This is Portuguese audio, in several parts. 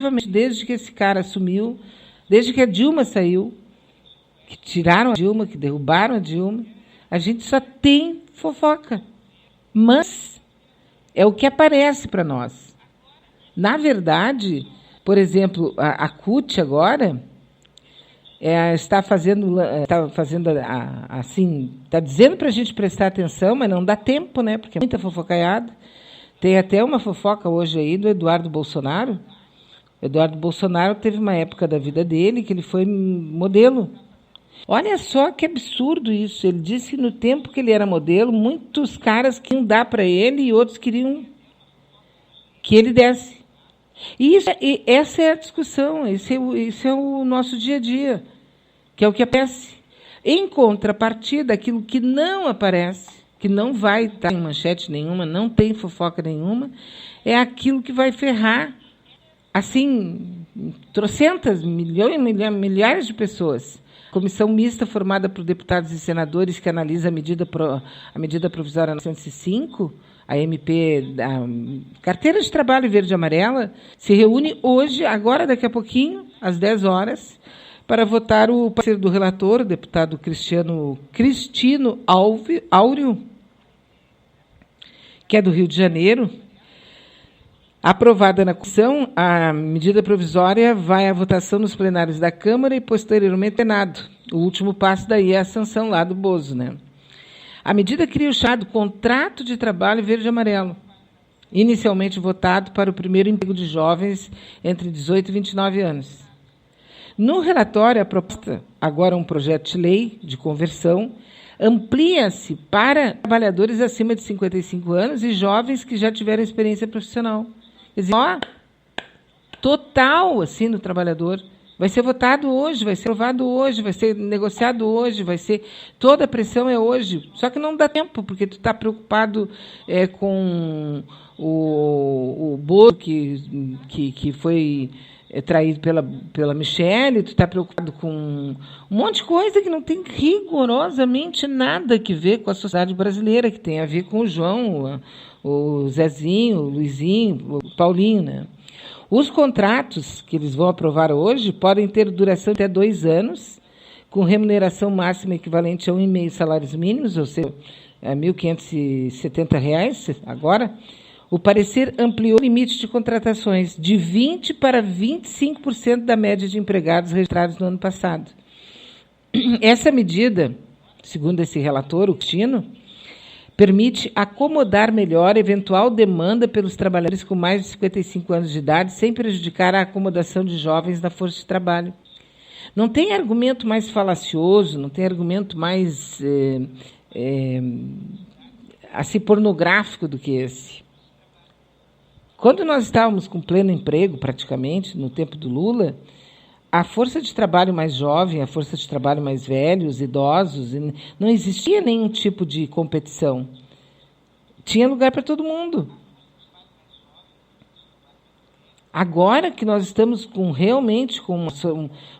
desde que esse cara assumiu, desde que a Dilma saiu, que tiraram a Dilma, que derrubaram a Dilma, a gente só tem fofoca. Mas é o que aparece para nós. Na verdade, por exemplo, a CUT agora está fazendo assim, está dizendo para a gente prestar atenção, mas não dá tempo, né? Porque é muita fofocaiada. Tem até uma fofoca hoje aí do Eduardo Bolsonaro. Eduardo Bolsonaro teve uma época da vida dele que ele foi modelo. Olha só que absurdo isso. Ele disse que no tempo que ele era modelo, muitos caras queriam dar para ele e outros queriam que ele desse. E essa é a discussão, esse é o nosso dia a dia, que é o que aparece. Em contrapartida, aquilo que não aparece, que não vai estar em manchete nenhuma, não tem fofoca nenhuma, é aquilo que vai ferrar, assim, trocentas, milhares de pessoas. Comissão mista formada por deputados e senadores que analisa a medida provisória 905, a MP, a Carteira de Trabalho Verde e Amarela, se reúne hoje, agora, daqui a pouquinho, às 10 horas, para votar o parceiro do relator, o deputado Cristino Áureo, que é do Rio de Janeiro. Aprovada na comissão, a medida provisória vai à votação nos plenários da Câmara e, posteriormente, Senado. O último passo daí é a sanção lá do Bozo, né? A medida cria o chamado Contrato de Trabalho Verde e Amarelo, inicialmente votado para o primeiro emprego de jovens entre 18 e 29 anos. No relatório, a proposta, agora um projeto de lei de conversão, amplia-se para trabalhadores acima de 55 anos e jovens que já tiveram experiência profissional. Quer dizer, total assim no trabalhador. Vai ser votado hoje, vai ser aprovado hoje, vai ser negociado hoje, vai ser... Toda a pressão é hoje. Só que não dá tempo, porque tu está preocupado com o Bozo, que foi traído pela Michelle, tu está preocupado com um monte de coisa que não tem rigorosamente nada a ver com a sociedade brasileira, que tem a ver com o João, o Zezinho, o Luizinho, o Paulinho, né? Os contratos que eles vão aprovar hoje podem ter duração até 2 anos, com remuneração máxima equivalente a 1,5 salários mínimos, ou seja, R$ 1.570 agora. O parecer ampliou o limite de contratações de 20% para 25% da média de empregados registrados no ano passado. Essa medida, segundo esse relator, o Cristino, permite acomodar melhor eventual demanda pelos trabalhadores com mais de 55 anos de idade, sem prejudicar a acomodação de jovens na força de trabalho. Não tem argumento mais falacioso, não tem argumento mais assim, pornográfico do que esse. Quando nós estávamos com pleno emprego, praticamente, no tempo do Lula, a força de trabalho mais jovem, a força de trabalho mais velha, os idosos, não existia nenhum tipo de competição. Tinha lugar para todo mundo. Agora que nós estamos realmente com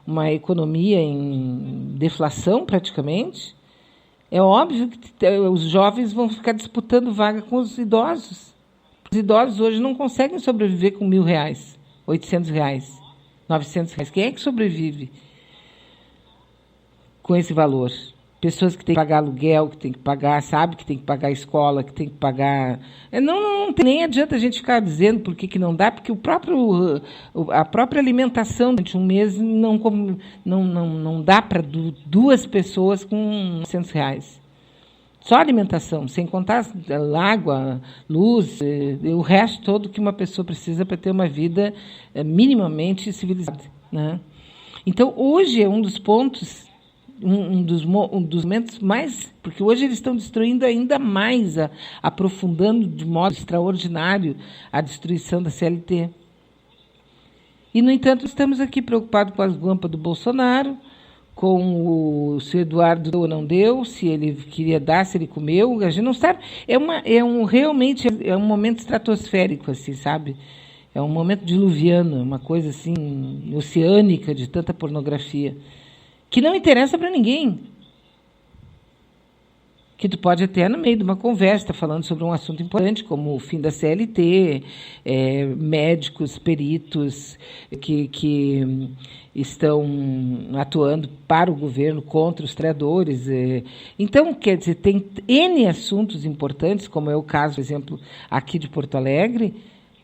uma economia em deflação, praticamente, é óbvio que os jovens vão ficar disputando vaga com os idosos. Os idosos hoje não conseguem sobreviver com R$ 1.000, R$ 800, R$ 900. Quem é que sobrevive com esse valor? Pessoas que têm que pagar aluguel, que têm que pagar, sabe, que têm que pagar escola, que têm que pagar... Não nem adianta a gente ficar dizendo por que não dá, porque a própria alimentação durante um mês não dá para 2 pessoas com R$ 900. Só alimentação, sem contar água, luz, o resto todo que uma pessoa precisa para ter uma vida minimamente civilizada, né? Então, hoje é um dos pontos, um dos momentos mais... Porque hoje eles estão destruindo ainda mais, aprofundando de modo extraordinário a destruição da CLT. E, no entanto, estamos aqui preocupados com as guampas do Bolsonaro, com se o Eduardo deu ou não deu, se ele queria dar, se ele comeu, a gente não sabe. Realmente é um momento estratosférico, assim, sabe? É um momento diluviano, uma coisa assim, oceânica de tanta pornografia, que não interessa para ninguém. que tu pode até, no meio de uma conversa, estar falando sobre um assunto importante, como o fim da CLT, médicos, peritos que estão atuando para o governo contra os trabalhadores. Então, quer dizer, tem N assuntos importantes, como é o caso, por exemplo, aqui de Porto Alegre.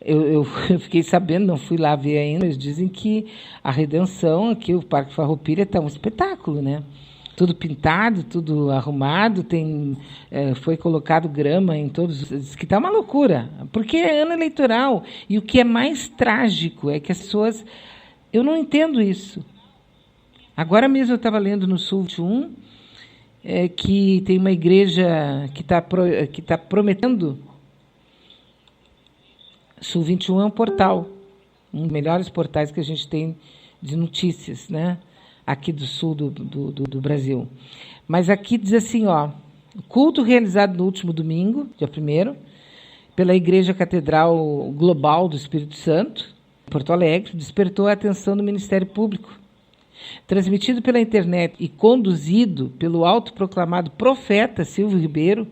Eu fiquei sabendo, não fui lá ver ainda, mas dizem que a Redenção, aqui o Parque Farroupilha, está um espetáculo, né? Tudo pintado, tudo arrumado, foi colocado grama em todos, que está uma loucura, porque é ano eleitoral. E o que é mais trágico é que as pessoas... Eu não entendo isso. Agora mesmo eu estava lendo no Sul 21, que tem uma igreja que está prometendo... Sul 21 é um portal, um dos melhores portais que a gente tem de notícias, né? Aqui do sul do Brasil. Mas aqui diz assim, ó, culto realizado no último domingo, dia 1º, pela Igreja Catedral Global do Espírito Santo, em Porto Alegre, despertou a atenção do Ministério Público. Transmitido pela internet e conduzido pelo autoproclamado profeta Silvio Ribeiro,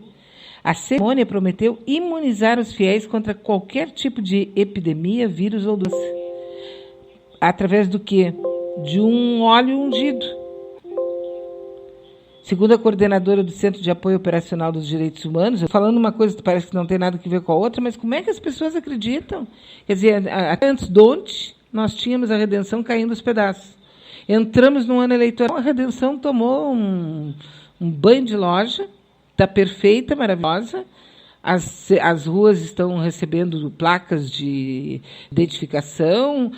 a cerimônia prometeu imunizar os fiéis contra qualquer tipo de epidemia, vírus ou doença. Através do quê? De um óleo ungido. Segundo a coordenadora do Centro de Apoio Operacional dos Direitos Humanos, falando uma coisa que parece que não tem nada a ver com a outra, mas como é que as pessoas acreditam? Quer dizer, até antes de ontem, nós tínhamos a Redenção caindo aos pedaços. Entramos no ano eleitoral, a Redenção tomou um banho de loja, está perfeita, maravilhosa. As ruas estão recebendo placas de identificação,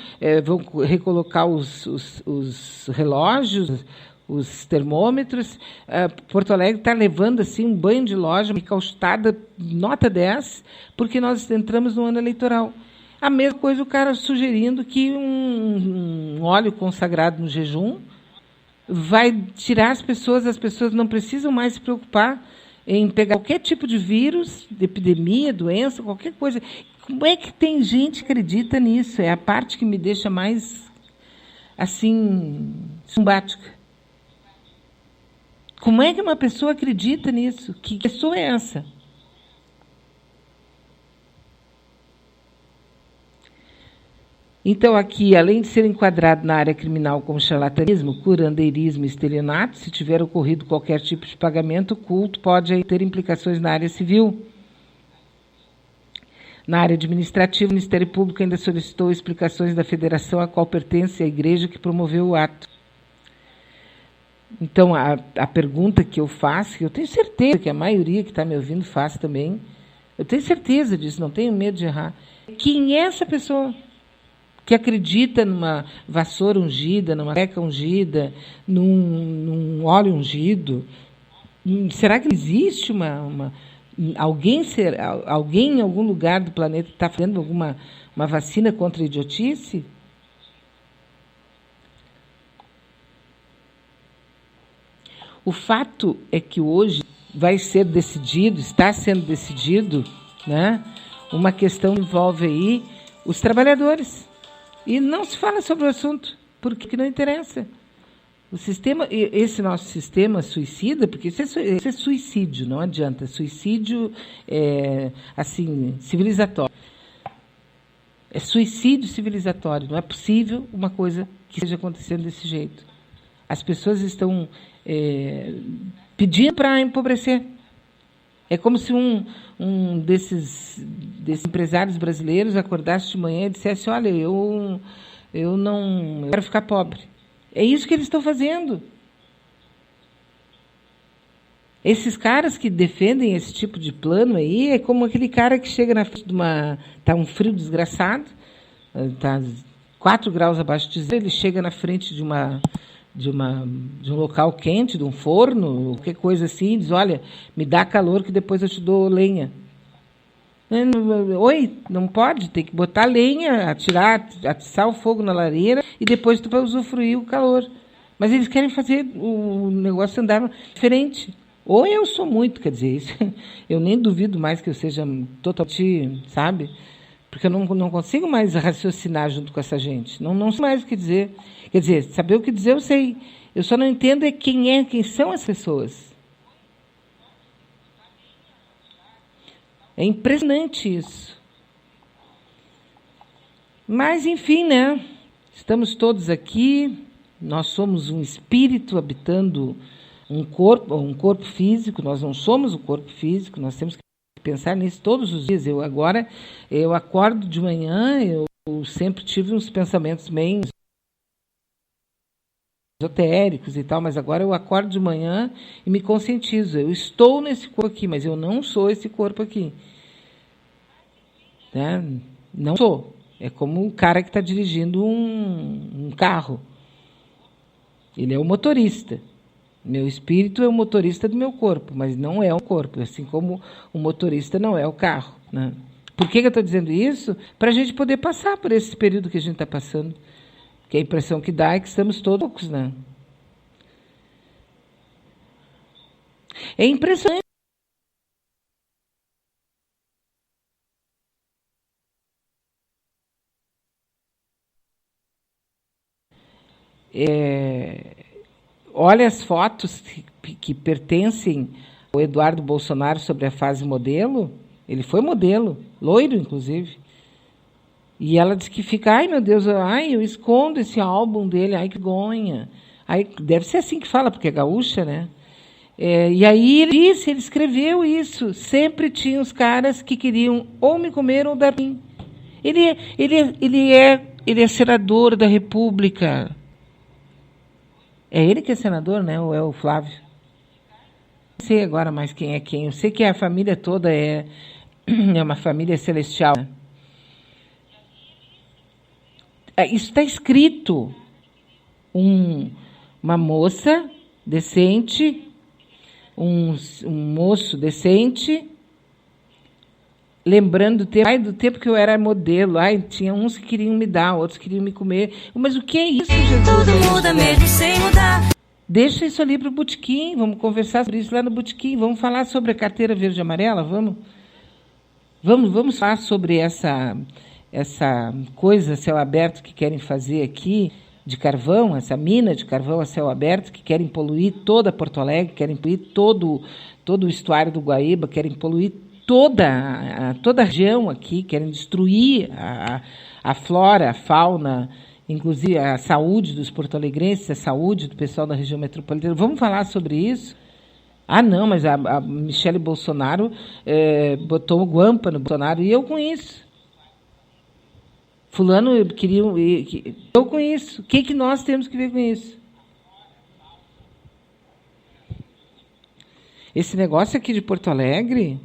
vão recolocar os relógios, os termômetros. Porto Alegre está levando assim, um banho de loja, encostada, nota 10, porque nós entramos no ano eleitoral. A mesma coisa o cara sugerindo que um óleo consagrado no jejum vai tirar as pessoas não precisam mais se preocupar em pegar qualquer tipo de vírus, de epidemia, doença, qualquer coisa. Como é que tem gente que acredita nisso? É a parte que me deixa mais, assim, sumbática. Como é que uma pessoa acredita nisso? Que pessoa é essa? Então, aqui, além de ser enquadrado na área criminal como charlatanismo, curandeirismo e estelionato, se tiver ocorrido qualquer tipo de pagamento, o culto pode ter implicações na área civil. Na área administrativa, o Ministério Público ainda solicitou explicações da federação a qual pertence a igreja que promoveu o ato. Então, a pergunta que eu faço, que eu tenho certeza que a maioria que está me ouvindo faz também, eu tenho certeza disso, não tenho medo de errar. Quem é essa pessoa que acredita numa vassoura ungida, numa seca ungida, num óleo ungido? Será que existe alguém em algum lugar do planeta está fazendo uma vacina contra a idiotice? O fato é que hoje vai ser decidido, está sendo decidido, né, uma questão que envolve aí os trabalhadores. E não se fala sobre o assunto, porque não interessa. O sistema, esse nosso sistema suicida, porque isso é suicídio, não adianta. Suicídio é, assim, civilizatório. É suicídio civilizatório. Não é possível uma coisa que esteja acontecendo desse jeito. As pessoas estão pedindo para empobrecer. É como se um desses empresários brasileiros acordasse de manhã e dissesse: olha, eu quero ficar pobre. É isso que eles estão fazendo. Esses caras que defendem esse tipo de plano aí é como aquele cara que chega na frente de uma... Está um frio desgraçado, está 4 graus abaixo de zero, ele chega na frente de um local quente, de um forno, qualquer coisa assim, e diz: olha, me dá calor que depois eu te dou lenha. Oi, não pode, tem que botar lenha, atiçar o fogo na lareira e depois tu vai usufruir o calor. Mas eles querem fazer o negócio andar diferente. Ou eu sou muito, quer dizer, isso, eu nem duvido mais que eu seja totalmente, sabe? Porque eu não consigo mais raciocinar junto com essa gente. Não sei mais o que dizer. Quer dizer, saber o que dizer eu sei. Eu só não entendo quem são as pessoas. É impressionante isso. Mas, enfim, né? Estamos todos aqui, nós somos um espírito habitando um corpo físico, nós não somos o corpo físico, nós temos que pensar nisso todos os dias. Eu acordo de manhã, eu sempre tive uns pensamentos meio esotéricos e tal, mas agora eu acordo de manhã e me conscientizo. Eu estou nesse corpo aqui, mas eu não sou esse corpo aqui. Né? Não sou. É como um cara que está dirigindo um carro. Ele é o motorista. Meu espírito é o motorista do meu corpo, mas não é o corpo, assim como o motorista não é o carro. Né? Por que eu estou dizendo isso? Para a gente poder passar por esse período que a gente está passando. Que a impressão que dá é que estamos todos, né? É impressionante. Olha as fotos que pertencem ao Eduardo Bolsonaro sobre a fase modelo. Ele foi modelo, loiro, inclusive. E ela diz que fica, ai meu Deus, ai, eu escondo esse álbum dele, ai que vergonha. Ai, deve ser assim que fala, porque é gaúcha, né? E aí ele escreveu isso. Sempre tinha os caras que queriam ou me comer ou dar mim. Ele é senador da República. É ele que é senador, né? Ou é o Flávio? Não sei agora mais quem é quem. Eu sei que a família toda é uma família celestial. Né? Isso está escrito. Uma moça decente, um moço decente, lembrando do tempo que eu era modelo. Ai, tinha uns que queriam me dar, outros queriam me comer. Mas o que é isso, Jesus? Tudo muda mesmo sem mudar. Deixa isso ali para o botequim, vamos conversar sobre isso lá no botequim, vamos falar sobre a carteira verde e amarela, vamos falar sobre essa coisa a céu aberto que querem fazer aqui, de carvão, essa mina de carvão a céu aberto, que querem poluir toda Porto Alegre, querem poluir todo o estuário do Guaíba, querem poluir toda a região aqui, querem destruir a flora, a fauna, inclusive a saúde dos porto-alegrenses, a saúde do pessoal da região metropolitana. Vamos falar sobre isso? Ah, não, mas a Michele Bolsonaro botou o guampa no Bolsonaro, e eu com isso. Fulano queria... Eu com isso. O que nós temos que ver com isso? Esse negócio aqui de Porto Alegre,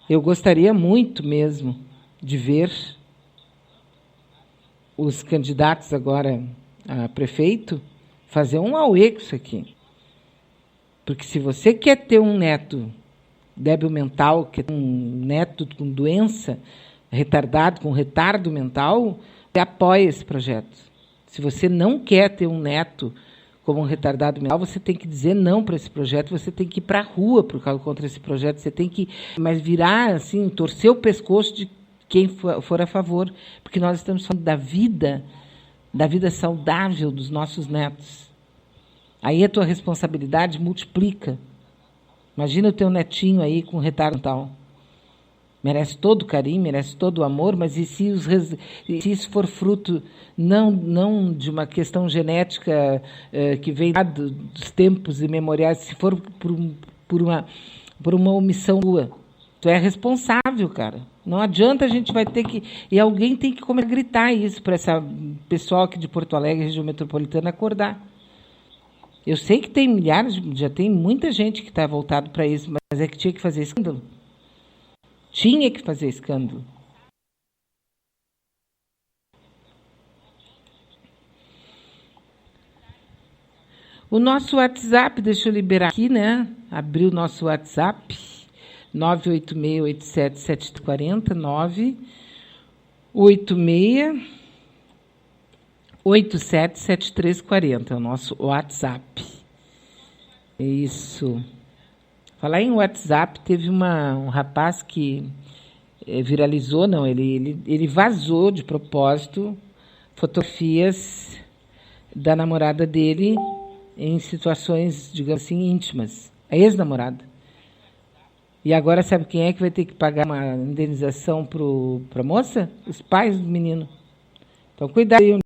eu gostaria muito mesmo de ver os candidatos agora a prefeito fazer um auê com isso aqui. Porque se você quer ter um neto débil mental, quer ter um neto com doença, retardado, com retardo mental, você apoia esse projeto. Se você não quer ter um neto como um retardado mental, você tem que dizer não para esse projeto, você tem que ir para a rua contra esse projeto, você tem que virar, assim, torcer o pescoço de quem for a favor, porque nós estamos falando da vida saudável dos nossos netos. Aí a tua responsabilidade multiplica. Imagina o teu netinho aí com retardo mental. Merece todo o carinho, merece todo o amor, mas e se isso for fruto não de uma questão genética que vem lá dos tempos imemoriais, se for por uma omissão tua, tu é responsável, cara. Não adianta, a gente vai ter que... E alguém tem que começar a gritar isso para esse pessoal aqui de Porto Alegre, região metropolitana, acordar. Eu sei que tem milhares, já tem muita gente que está voltado para isso, mas é que tinha que fazer escândalo. Tinha que fazer escândalo. O nosso WhatsApp, deixa eu liberar aqui, né? Abrir o nosso WhatsApp, 986877340, 986877340, é o nosso WhatsApp. É isso. Falar em WhatsApp, teve um rapaz que viralizou, não, ele vazou de propósito fotografias da namorada dele em situações, digamos assim, íntimas. A ex-namorada. E agora sabe quem é que vai ter que pagar uma indenização para a moça? Os pais do menino. Então, cuidado aí.